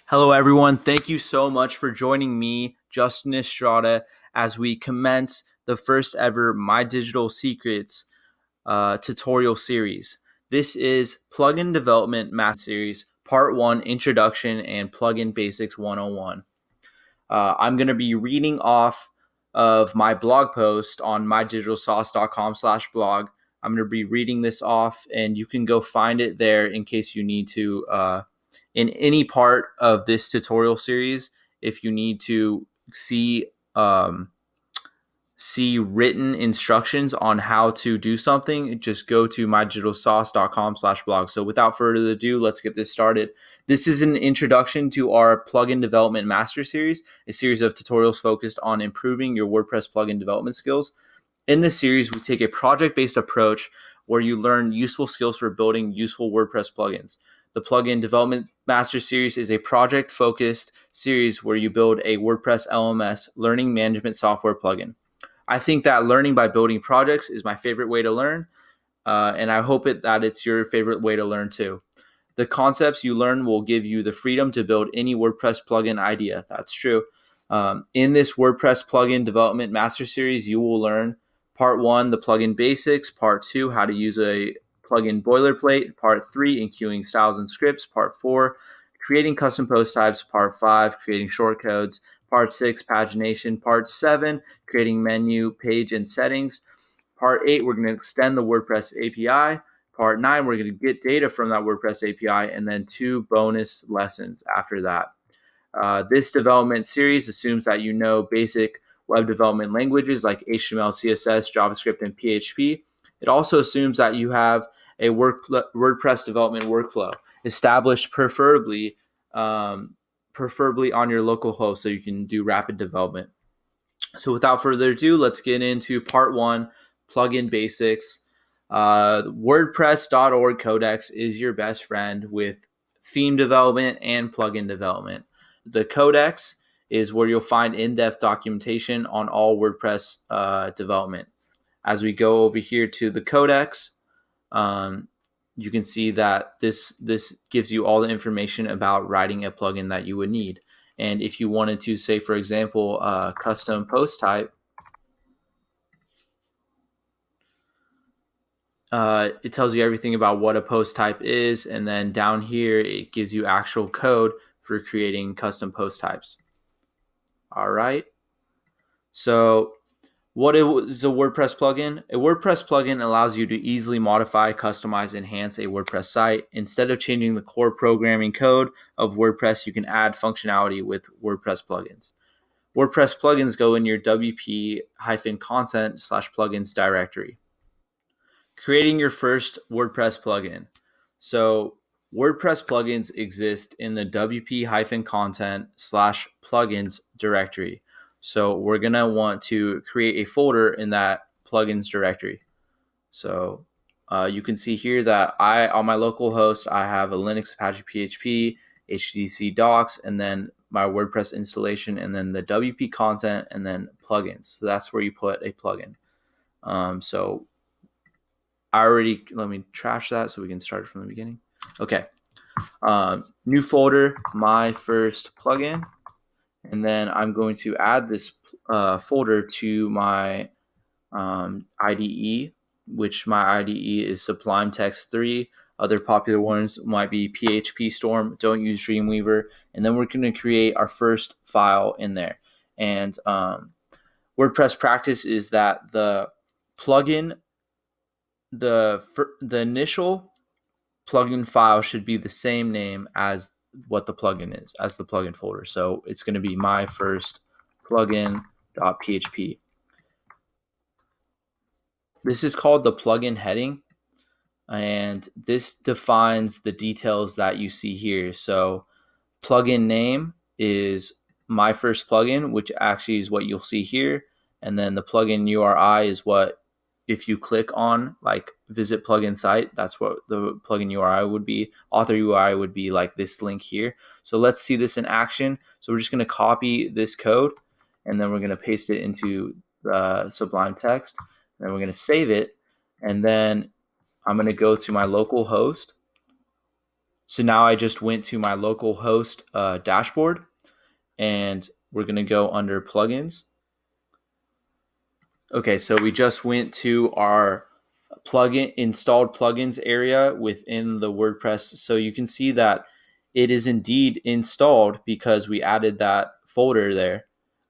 Hello, everyone. Thank you so much for joining me, Justin Estrada, as we commence the first ever My Digital Secrets tutorial series. This is Plugin Development Math Series, Part 1, Introduction and Plugin Basics 101. I'm going to be reading off of my blog post on mydigitalsauce.com/blog. I'm going to be reading this off, and you can go find it there in case you need to in any part of this tutorial series. If you need to see written instructions on how to do something, just go to mydigitalsauce.com/blog. So without further ado, let's get this started. This is an introduction to our Plugin Development Master Series, a series of tutorials focused on improving your WordPress plugin development skills. In this series, we take a project-based approach where you learn useful skills for building useful WordPress plugins. The Plugin Development Master Series is a project-focused series where you build a WordPress LMS learning management software plugin. I think that learning by building projects is my favorite way to learn, and I hope that it's your favorite way to learn too. The concepts you learn will give you the freedom to build any WordPress plugin idea. That's true. In this WordPress Plugin Development Master Series, you will learn Part 1, the plugin basics. Part 2, how to use a plugin boilerplate. Part 3, enqueuing styles and scripts. Part 4, creating custom post types. Part 5, creating shortcodes. Part 6, pagination. Part 7, creating menu, page, and settings. Part 8, we're going to extend the WordPress API. Part 9, we're going to get data from that WordPress API, and then 2 bonus lessons after that. This development series assumes that you know basic web development languages like HTML, CSS, JavaScript, and PHP. It also assumes that you have a WordPress development workflow established preferably on your local host so you can do rapid development. So without further ado, let's get into Part 1, Plugin Basics. WordPress.org Codex is your best friend with theme development and plugin development. The Codex is where you'll find in-depth documentation on all WordPress development. As we go over here to the Codex, you can see that this gives you all the information about writing a plugin that you would need. And if you wanted to, say, for example, custom post type, it tells you everything about what a post type is. And then down here, it gives you actual code for creating custom post types. All right. So what is a WordPress plugin? A WordPress plugin allows you to easily modify, customize, enhance a WordPress site. Instead of changing the core programming code of WordPress, you can add functionality with WordPress plugins. WordPress plugins go in your wp-content/plugins directory. Creating your first WordPress plugin. So WordPress plugins exist in the wp-content/plugins directory. So we're going to want to create a folder in that plugins directory. So you can see here that on my local host, I have a Linux Apache PHP, HTTC docs, and then my WordPress installation, and then the WP content, and then plugins. So that's where you put a plugin. So let me trash that so we can start from the beginning. Okay. New folder, my first plugin. And then I'm going to add this folder to my IDE, which my IDE is Sublime Text 3. Other popular ones might be PHP Storm. Don't use Dreamweaver. And then we're going to create our first file in there. And WordPress practice is that the plugin, the initial plugin file should be the same name as what the plugin is, as the plugin folder. So it's going to be my first plugin.php. This is called the plugin heading, and this defines the details that you see here. So plugin name is my first plugin, which actually is what you'll see here. And then the plugin URI is what, if you click on like visit plugin site, that's what the plugin URI would be. Author URI would be like this link here. So let's see this in action. So we're just going to copy this code, and then we're going to paste it into the Sublime Text. And then we're going to save it. And then I'm going to go to my local host. So now I just went to my localhost dashboard, and we're going to go under plugins. Okay, so we just went to our plugin installed plugins area within the WordPress. So you can see that it is indeed installed because we added that folder there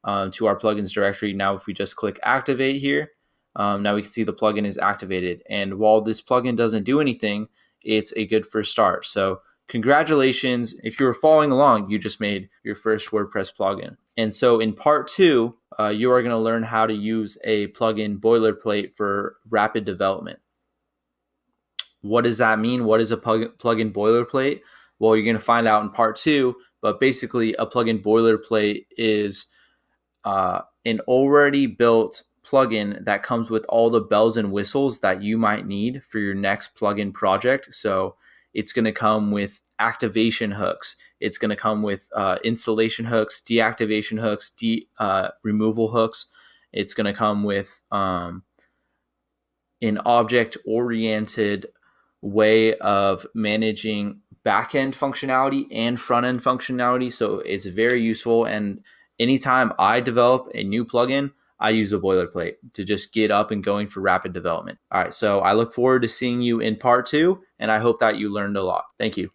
to our plugins directory. Now, if we just click activate here, now we can see the plugin is activated. And while this plugin doesn't do anything, it's a good first start. So congratulations. If you were following along, you just made your first WordPress plugin. And so in part 2, you are going to learn how to use a plugin boilerplate for rapid development. What does that mean? What is a plugin boilerplate? Well, you're going to find out in part 2, but basically a plugin boilerplate is an already built plugin that comes with all the bells and whistles that you might need for your next plugin project. So it's going to come with activation hooks. It's going to come with installation hooks, deactivation hooks, removal hooks. It's going to come with an object-oriented way of managing backend functionality and front-end functionality. So it's very useful. And anytime I develop a new plugin, I use a boilerplate to just get up and going for rapid development. All right, so I look forward to seeing you in part 2, and I hope that you learned a lot. Thank you.